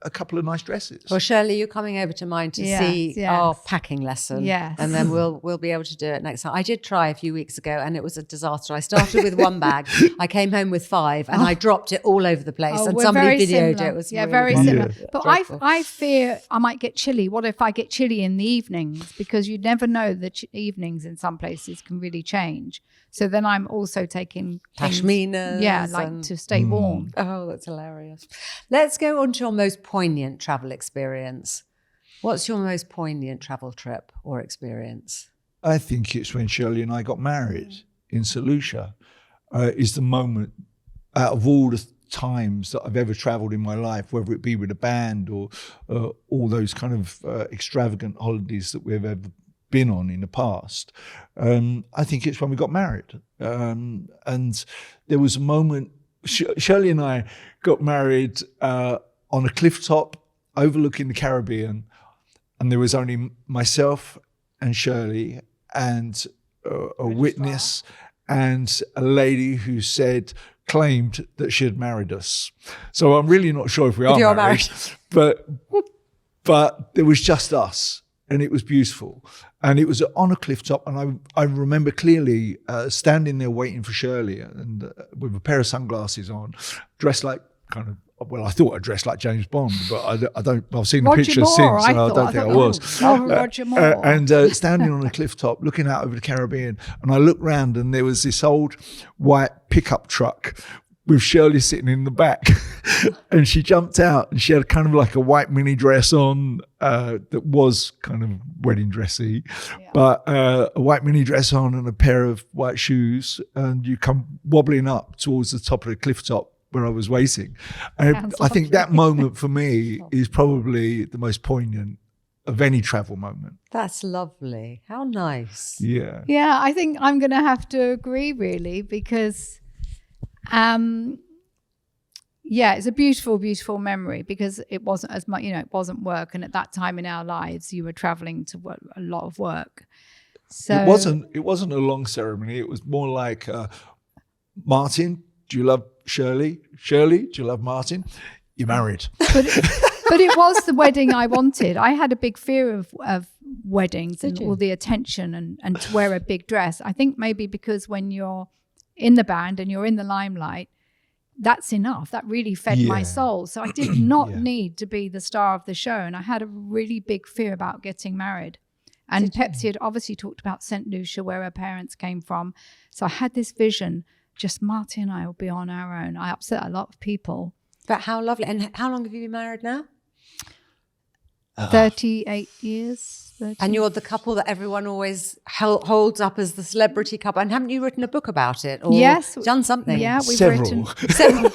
a couple of nice dresses. Well, Shirlie, you're coming over to mine to see our packing lesson. Yes. And then we'll be able to do it next time. I did try a few weeks ago and it was a disaster. I started with one bag. I came home with 5 and I dropped it all over the place. And somebody videoed it. It was very similar. But I fear I might get chilly. What if I get chilly in the evenings? Because you never know that evenings in some places can really change. So then I'm also taking pashminas. To stay warm. Oh, that's hilarious. Let's go on to your most poignant travel experience? What's your most poignant travel trip or experience? I think it's when Shirlie and I got married in Saint Lucia. Is the moment out of all the times that I've ever traveled in my life, whether it be with a band or all those kind of extravagant holidays that we've ever been on in the past. I think it's when we got married. And there was a moment, Shirlie and I got married on a cliff top overlooking the Caribbean, and there was only myself and Shirlie and a witness and a lady who claimed that she had married us. So I'm really not sure if we are married, but there was just us, and it was beautiful. And it was on a cliff top, and I remember clearly standing there waiting for Shirlie, and with a pair of sunglasses on, dressed like I thought I dressed like James Bond, but I don't. I've seen the pictures since, and I don't think I was. Roger Moore. And standing on a cliff top, looking out over the Caribbean, and I looked round, and there was this old white pickup truck with Shirlie sitting in the back, and she jumped out, and she had kind of like a white mini dress on that was kind of wedding dressy, but a white mini dress on and a pair of white shoes, and you come wobbling up towards the top of the cliff top where I was waiting. And I think that moment for me is probably the most poignant of any travel moment. That's lovely. How nice. Yeah. Yeah, I think I'm going to have to agree, really, because, it's a beautiful, beautiful memory, because it wasn't as much, it wasn't work. And at that time in our lives, you were traveling to a lot of work. So it wasn't a long ceremony. It was more like, Martin, do you love Shirlie? Shirlie, do you love Martin? You're married. But it was the wedding I wanted. I had a big fear of weddings and all the attention and to wear a big dress. I think maybe because when you're in the band and you're in the limelight, that's enough. That really fed my soul. So I did not need to be the star of the show. And I had a really big fear about getting married. And Pepsi had obviously talked about Saint Lucia, where her parents came from. So I had this vision, just Marty and I will be on our own. I upset a lot of people. But how lovely. And how long have you been married now? 38 years. 30. And you're the couple that everyone always holds up as the celebrity couple. And haven't you written a book about it? Or yes. Done something? Yeah, we've Several. written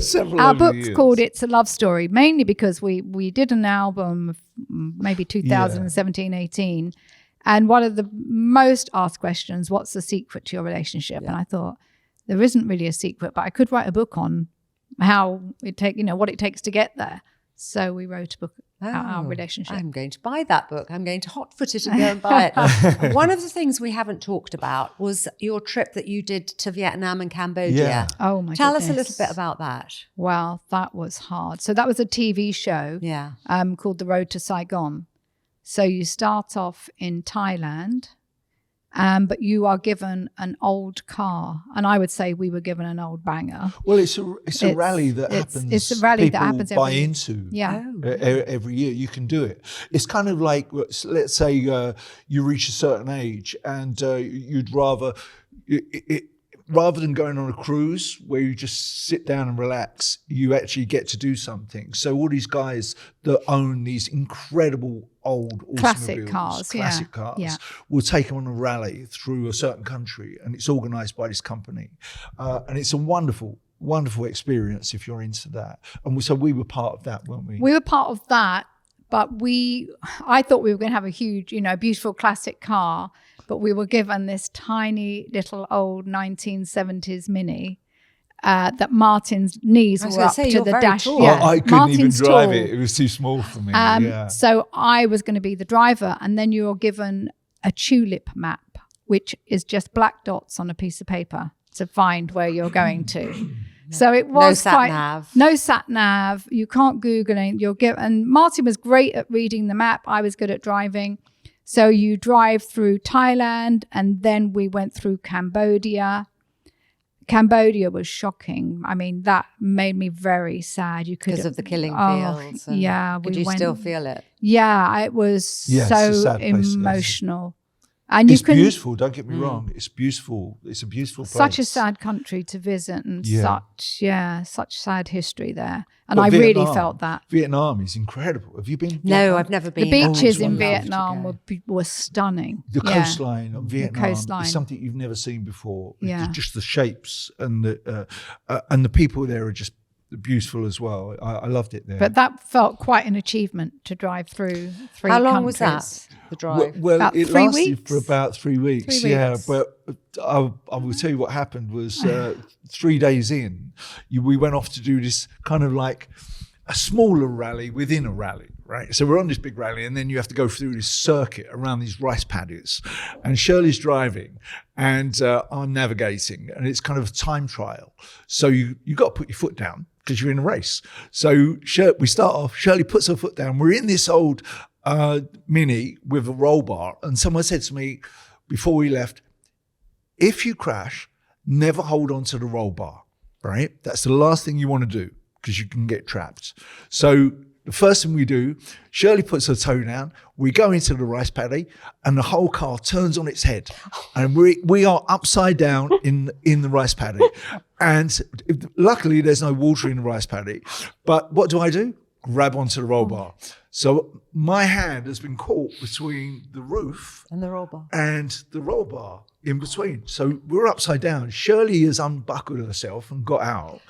several. Our book's called It's a Love Story, mainly because we did an album maybe 2017, 18. And one of the most asked questions, what's the secret to your relationship? And I thought, there isn't really a secret, but I could write a book on how what it takes to get there. So we wrote a book about our relationship. I'm going to buy that book. I'm going to hotfoot it and go and buy it. One of the things we haven't talked about was your trip that you did to Vietnam and Cambodia. Yeah. Oh my Tell goodness. us a little bit about that. Well, that was hard. So that was a TV show called The Road to Saigon. So you start off in Thailand, but you are given an old car, and I would say we were given an old banger. Well, it's a rally that happens. It's a rally that happens buy into. Every year you can do it. It's kind of like, let's say you reach a certain age, and you'd rather rather than going on a cruise where you just sit down and relax, you actually get to do something. So all these guys that own these incredible old classic cars, yeah. will take them on a rally through a certain country, and it's organised by this company. And it's a wonderful experience if you're into that. And so we were part of that, weren't we? We were part of that, but I thought we were going to have a huge, beautiful classic car, but we were given this tiny little old 1970s Mini that Martin's knees were up to the dash. Yeah. I couldn't even drive it. It was too small for me. So I was going to be the driver, and then you're given a tulip map, which is just black dots on a piece of paper to find where you're going to. So it was no sat nav. You can't Google it. And Martin was great at reading the map. I was good at driving. So you drive through Thailand, and then we went through Cambodia. Cambodia was shocking. I mean, that made me very sad. Because of the killing fields. Yeah. Could you still feel it? Yeah, it was so emotional. And it's beautiful. Don't get me wrong. It's beautiful. It's a beautiful place. Such a sad country to visit, and such sad history there. And But I Vietnam, really felt that. Vietnam is incredible. Have you been? No, I've never been. The beaches in I'd love to Vietnam go. were stunning. The coastline of Vietnam coastline. is something you've never seen before. Yeah. Just the shapes and the people there are just beautiful as well. I loved it there. But that felt quite an achievement to drive through 3 How long countries. was that, the drive? Well, About it 3 lasted weeks? for about 3 weeks. 3 Yeah, weeks. but I will tell you what happened was 3 days in, we went off to do this kind of like a smaller rally within a rally, right? So we're on this big rally, and then you have to go through this circuit around these rice paddies. And Shirley's driving, and I'm navigating, and it's kind of a time trial. So you got to put your foot down because you're in a race. So we start off, Shirley puts her foot down. We're in this old Mini with a roll bar, and someone said to me before we left, if you crash, never hold on to the roll bar, right? That's the last thing you want to do because you can get trapped. So the first thing we do, Shirley puts her toe down, we go into the rice paddy, and the whole car turns on its head, and we are upside down in the rice paddy. And luckily there's no water in the rice paddy, but what do? Grab onto the roll bar. So my hand has been caught between the roof And the roll bar. and the roll bar in between. So we're upside down. Shirley has unbuckled herself and got out.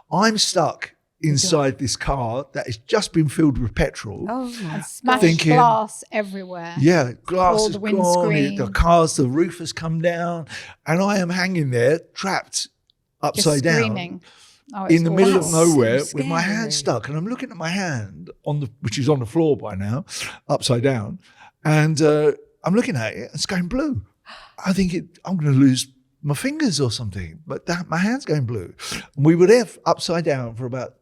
I'm stuck inside this car that has just been filled with petrol. Oh my. And smashed Thinking- glass everywhere. Yeah, glass All is the gone, windscreen. the roof has come down, and I am hanging there, trapped Just upside down. screaming. Oh, it's In the middle of awful. nowhere so with my scary. hand stuck, and I'm looking at my hand which is on the floor by now, upside down, and I'm looking at it. It's going blue. I think I'm going to lose my fingers or something, but my hand's going blue. And we were there upside down for about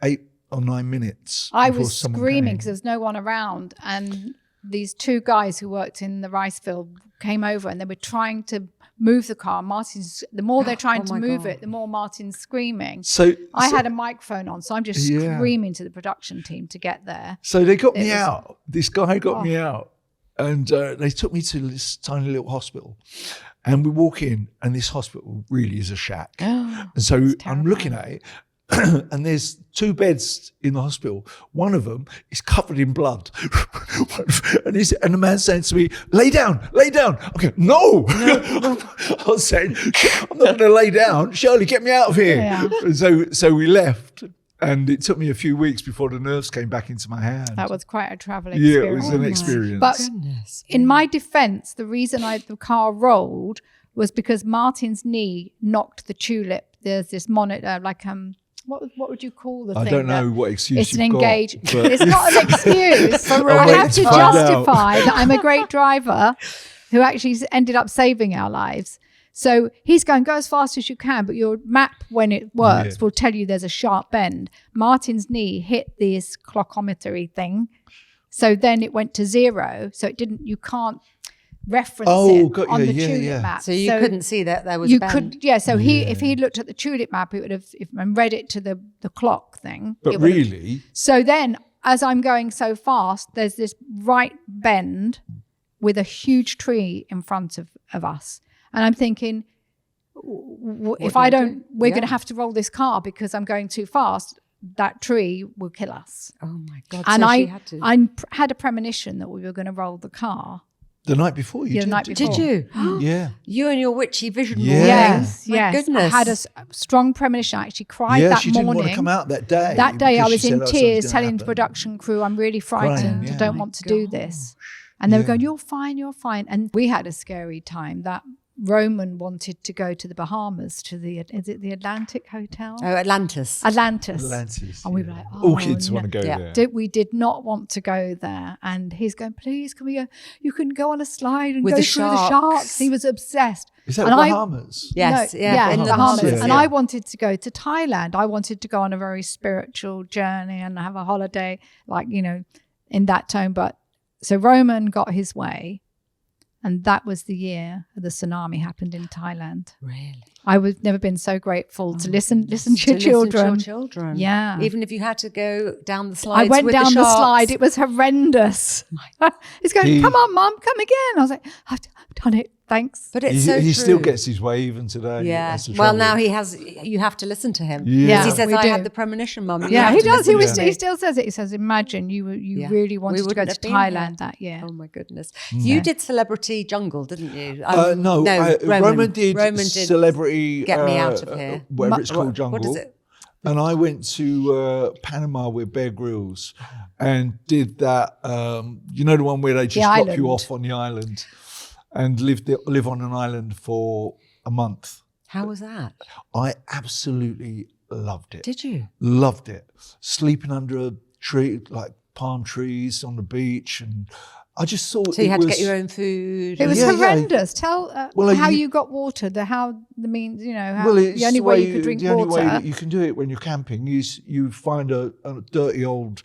8 or 9 minutes. I before was someone screaming came. because there was no one around, and these 2 guys who worked in the rice field came over, and they were trying to move the car. The more they're trying Oh to my move God. it, the more Martin's screaming. So I had a microphone on, so I'm just Yeah. screaming to the production team to get there. So they got me was- out. This guy got me out, and they took me to this tiny little hospital. And we walk in, and this hospital really is a shack. And so I'm looking at it, and there's 2 beds in the hospital. One of them is covered in blood. and the man's saying to me, lay down. Okay, no. I was saying, I'm not going to lay down. Shirley, get me out of here. Yeah. And so we left. And it took me a few weeks before the nerves came back into my hand. That was quite a travel Yeah, experience. it was an experience. But Goodness. in my defense, the reason the car rolled was because Martin's knee knocked the tulip. There's this monitor, what would you call the I thing? don't know that- what excuse It's an you've engage. got, but- It's not an excuse. I waiting have to to find out. justify that I'm a great driver who actually ended up saving our lives. So he's going, go as fast as you can, but your map, when it works, will tell you there's a sharp bend. Martin's knee hit this clockometer thing. So then it went to 0. So you can't reference it got on you. the Yeah, tulip yeah. map. So you couldn't see that there was You a bend. could, yeah. So if he looked at the tulip map, it would have and read it to the clock thing. But it would have- really, So then, as I'm going so fast, there's this right bend with a huge tree in front of us, and I'm thinking, if do I I do? don't, we're Yeah. going to have to roll this car because I'm going too fast. That tree will kill us. Oh my God. And so I she had to. had a premonition that we were going to roll the car. the night before you Yeah, did. the night didn't before. Did you? Yeah. You and your witchy vision. Yeah. board. Yes, My yes. goodness. I had a strong premonition. I actually cried Yeah, that she morning. didn't want to come out that day. That day I because was she in said, "Oh, something's tears gonna telling the happen." production crew, I'm really frightened. Crying, I yeah. don't Oh want to my do gosh. this. And they were Yeah. going, you're fine. And we had a scary time. That Roman wanted to go to the Bahamas, to is it the Atlantic Hotel? Oh, Atlantis. Atlantis. Atlantis. And we were yeah. like, all oh, kids no. want to go Yeah. there. We did not want to go there. And he's going, please, can we go? You can go on a slide and With go the through the sharks. sharks. He was obsessed. Is that And I- Bahamas? Yes. No, yeah. in In the the Bahamas. Bahamas. And yeah. I wanted to go to Thailand. I wanted to go on a very spiritual journey and have a holiday, in that tone. But so Roman got his way. And that was the year the tsunami happened in Thailand. Really? I was never been so grateful to listen to your children. Listen to your children. Yeah. Even if you had to go down the slides. I went with down the sharks. slide. It was horrendous. He's going, come on, Mum, come again. I was like, I've done it. Thanks. But it's he so true. still gets his way even today. Yeah. That's the Well, trouble. now you have to listen to him. Yeah. He says, we I do. had the premonition, Mum. You Yeah, have he to does. listen to me." He still says it. He says, imagine you Yeah. really We wanted to go wouldn't to have been Thailand here. that year. Oh my goodness. You did Celebrity Jungle, didn't you? No, Roman did Celebrity. Get Me Out of Here. Whatever it's called, Jungle. What is it? And I went to Panama with Bear Grylls and did that. You know, the one where they just drop you island. off on the island and live on an island for a month. How was that? I absolutely loved it. Did you? Loved it. Sleeping under a tree, like palm trees on the beach, and I just thought So you it had was, to get your own food. It was Yeah, yeah. horrendous. Tell Well, how you- you got water, how Well, it's the only way you could drink the only way water. that you can do it when you're camping is you find a dirty old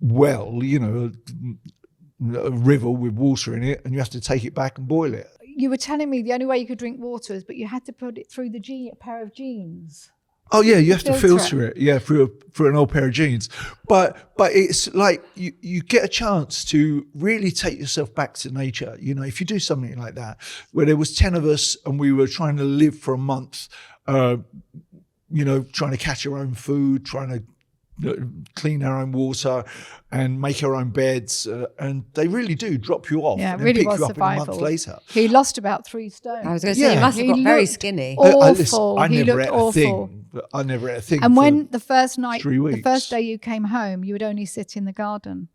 well, you know, a river with water in it, and you have to take it back and boil it. You were telling me the only way you could drink water is, but you had to put it through a pair of jeans. Oh yeah, you have to Filter filter it, yeah, through an old pair of jeans. But it's like you get a chance to really take yourself back to nature. You know, if you do something like that, where there was 10 of us and we were trying to live for a month, you know, trying to catch our own food, trying to clean our own water and make our own beds, and they really do drop you off Yeah, and it really then pick was you up in a month survival. later. He lost about 3 stone. I was going to say, Yeah. you must have He got very looked skinny. awful. I He never looked ate a awful. thing. I never ate a thing. And for when the first night, 3 the weeks. first day you came home, you would only sit in the garden.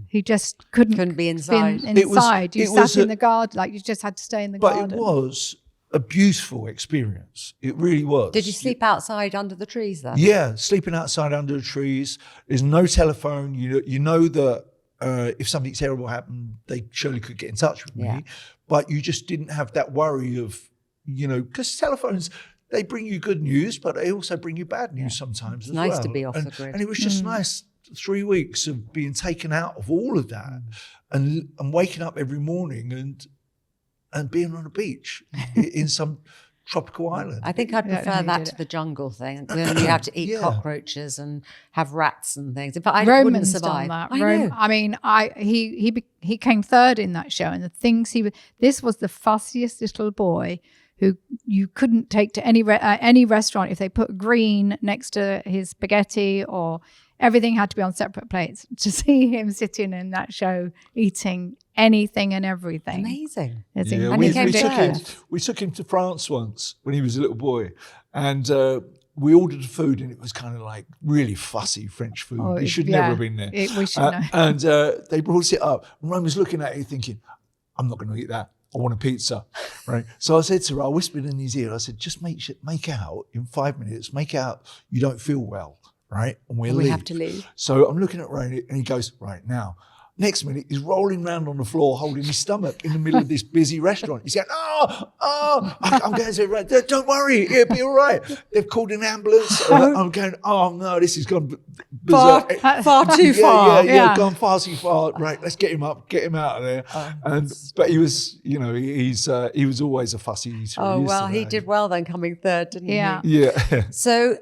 He just couldn't be inside. It was- You it was sat in a- the garden, like you just had to stay in the But garden. it was a beautiful experience. It really was. Did you sleep outside under the trees then? Yeah, sleeping outside under the trees. There's no telephone. You know that if something terrible happened, they surely could get in touch with me. Yeah. But you just didn't have that worry of, you know, because telephones, they bring you good news, but they also bring you bad news sometimes as nice well. to be off and, the grid. And it was just nice 3 weeks of being taken out of all of that and waking up every morning and being on a beach in some tropical island. I think I'd I don't know prefer how you that did to it. the jungle thing. When you have to eat Yeah. cockroaches and have rats and things. But I wouldn't Roman's survive. done that. I know. I mean, he came third in that show, and the things this was the fussiest little boy who you couldn't take to any restaurant if they put green next to his spaghetti, or everything had to be on separate plates. To see him sitting in that show eating anything and everything, Amazing. It's Yeah, And he we, came we to took him. Earth. We took him to France once when he was a little boy, and we ordered the food, and it was kind of like really fussy French food. Oh, We should yeah. never have been there. We should know. And they brought it up, and Rome was looking at it thinking, "I'm not going to eat that. I want a pizza." Right. So I said to her, I whispered in his ear, I said, "Just make out in 5 minutes. Make out you don't feel well, right? And we'll We leave." have to leave. So I'm looking at Ray, and he goes, "Right now." Next minute, he's rolling around on the floor, holding his stomach in the middle of this busy restaurant. He's going, I'm going to say, right, don't worry, it'll be all right. They've called an ambulance. I'm going, oh no, this has gone Far, berserk. far too far. Yeah. Gone far too far. Right, let's get him up, get him out of there. But he was, you know, he was always a fussy eater. Oh, used to well, he that. did well then coming third, didn't Yeah. he? Yeah. So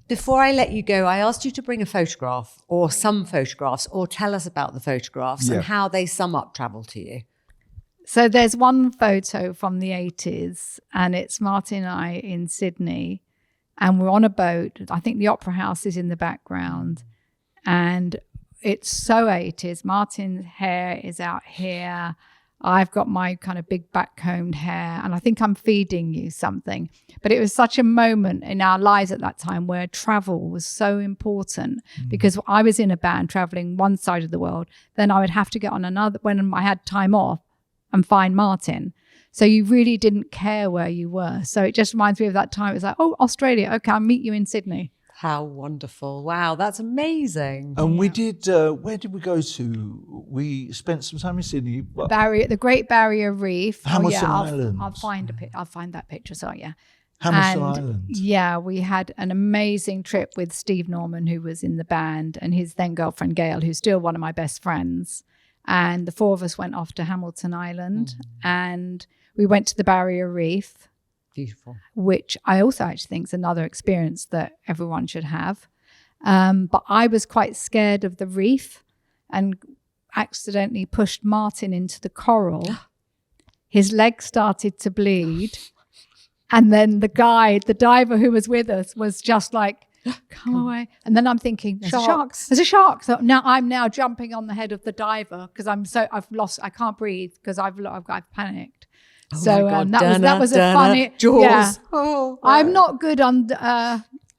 before I let you go, I asked you to bring a photograph or some photographs or tell us about the photographs Yeah. and how they sum up travel to you. So there's one photo from the 80s, and it's Martin and I in Sydney, and we're on a boat. I think the Opera House is in the background, and it's so 80s. Martin's hair is out here. I've got my kind of big back-combed hair, and I think I'm feeding you something. But it was such a moment in our lives at that time where travel was so important, because I was in a band traveling one side of the world. Then I would have to get on another when I had time off and find Martin. So you really didn't care where you were. So it just reminds me of that time. It was like, oh, Australia. Okay, I'll meet you in Sydney. How wonderful. Wow, that's amazing. And we did, where did we go to? We spent some time in Sydney. but- The Great Barrier Reef. Hamilton I'll Island. I'll find that picture. So yeah. Hamilton And, Island. Yeah, we had an amazing trip with Steve Norman, who was in the band, and his then girlfriend Gail, who's still one of my best friends. And the 4 of us went off to Hamilton Island and we went to the Barrier Reef. Beautiful. Which I also actually think is another experience that everyone should have. But I was quite scared of the reef and accidentally pushed Martin into the coral. His leg started to bleed. And then the diver who was with us was just like, come away. And then I'm thinking, there's a shark. There's a shark. So now I'm jumping on the head of the diver because I can't breathe because I've panicked. Oh so God, that was a funny Jaws. Yeah. Oh, I'm not good on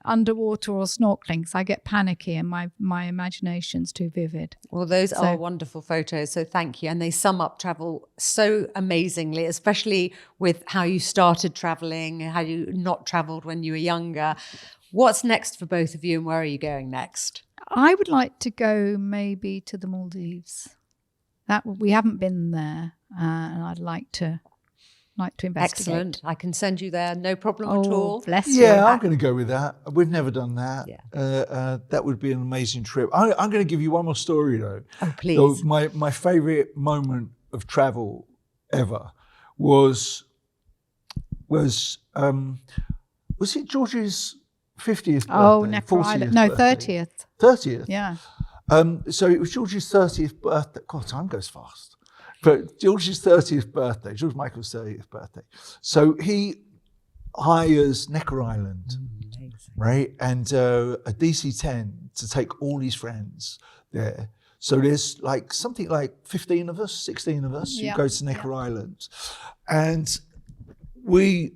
underwater or snorkeling because I get panicky and my imagination's too vivid. Well, those are wonderful photos. So thank you. And they sum up travel so amazingly, especially with how you started traveling and how you not traveled when you were younger. What's next for both of you and where are you going next? I would like to go maybe to the Maldives. We haven't been there and I'd like to investigate. Excellent. I can send you there, no problem at all. Bless you. Yeah, I'm going to go with that. We've never done that. Yeah. That would be an amazing trip. I'm going to give you one more story though. Oh, please. So my favourite moment of travel ever was it George's 50th birthday? Oh, Necker 40th Island. No, birthday? 30th. 30th? Yeah. So it was George's 30th birthday. God, time goes fast. But George's 30th birthday, George Michael's 30th birthday. So he hires Necker Island, right? And a DC-10 to take all his friends there. So there's something like 15 of us, 16 of us who go to Necker Island. And we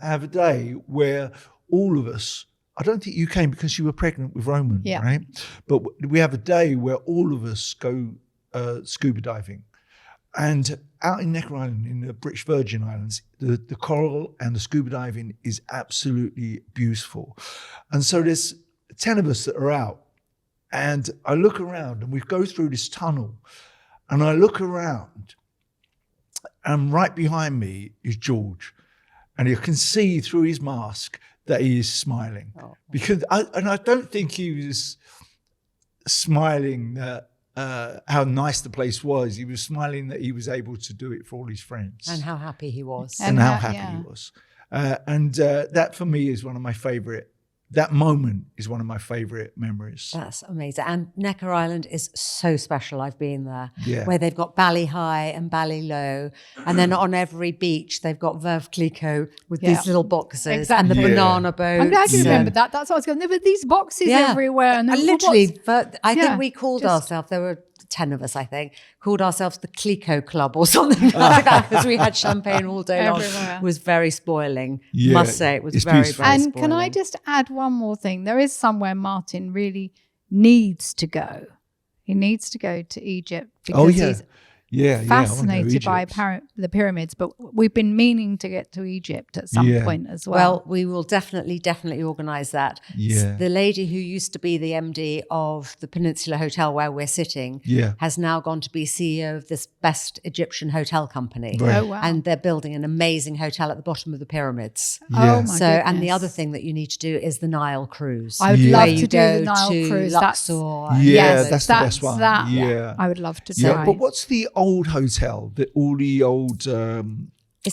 have a day where all of us, I don't think you came because you were pregnant with Roman, right? But we have a day where all of us go scuba diving. And out in Necker Island, in the British Virgin Islands, the coral and the scuba diving is absolutely beautiful. And so there's 10 of us that are out. And I look around and we go through this tunnel. And I look around and right behind me is George. And you can see through his mask that he is smiling. Because I don't think he was smiling that how nice the place was. He was smiling that he was able to do it for all his friends. And how happy he was. And how happy he was. And that for me is one of my favourite, that moment is one of my favourite memories. That's amazing. And Necker Island is so special. I've been there. Yeah. Where they've got Bally High and Bally Low. And then on every beach, they've got Veuve Clicquot with these little boxes and the banana boats. I'm glad you remembered that. That's what I was going. There were these boxes everywhere. And I literally, I think we called ourselves, there were 10 of us, I think, called ourselves the Clicquot Club or something like that because we had champagne all day long. It was very spoiling. Yeah, must say, it was very, very And spoiling. can I just add one more thing? There is somewhere Martin really needs to go. He needs to go to Egypt because he's fascinated by the pyramids, but we've been meaning to get to Egypt at some point as well. Well, we will definitely organise that. Yeah. The lady who used to be the MD of the Peninsula Hotel where we're sitting has now gone to be CEO of this best Egyptian hotel company. Right. Oh, wow. And they're building an amazing hotel at the bottom of the pyramids. Oh, my goodness. And the other thing that you need to do is the Nile cruise. I would love to do go the Nile to cruise. Luxor. That's the best one. I would love to try. Yeah, but what's the old hotel that all the old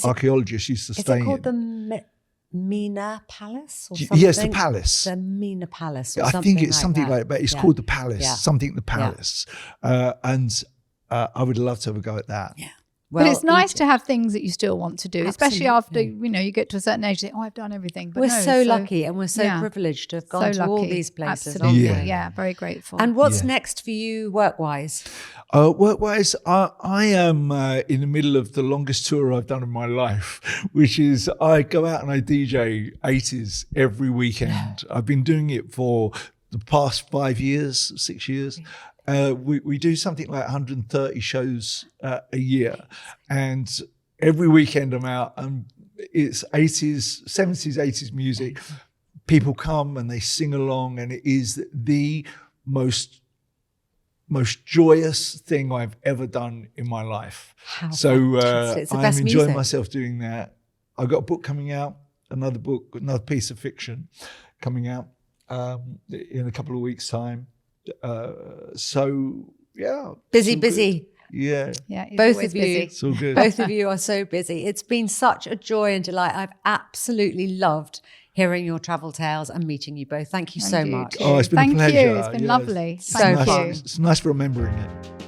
archaeologists used to stay in? Is it called the Mina Palace or something? Yes, the Palace. The Mina Palace or I something think it's something like that, but it's called the Palace, something the Palace. And I would love to have a go at that. Yeah. Well, but it's nice to have things that you still want to do, especially after, you get to a certain age, you think, I've done everything. But we're so lucky and we're so privileged to have gone to all these places. Absolutely. Yeah, very grateful. And what's next for you work-wise? Work-wise, I am in the middle of the longest tour I've done in my life, which is I go out and I DJ 80s every weekend. I've been doing it for the past 6 years. We do something like 130 shows a year, and every weekend I'm out and it's 80s, 70s, 80s music. People come and they sing along, and it is the most joyous thing I've ever done in my life. So I'm enjoying myself doing that. I've got a book coming out, another piece of fiction coming out in a couple of weeks' time. Busy. Yeah. Yeah, he's Both always of you. busy. It's all good. Both of you are so busy. It's been such a joy and delight. I've absolutely loved hearing your travel tales and meeting you both. Thank you so And you much. too. Oh, it's been a Thank pleasure. you. It's been Yes. lovely. So Thank fun. you. It's nice remembering it.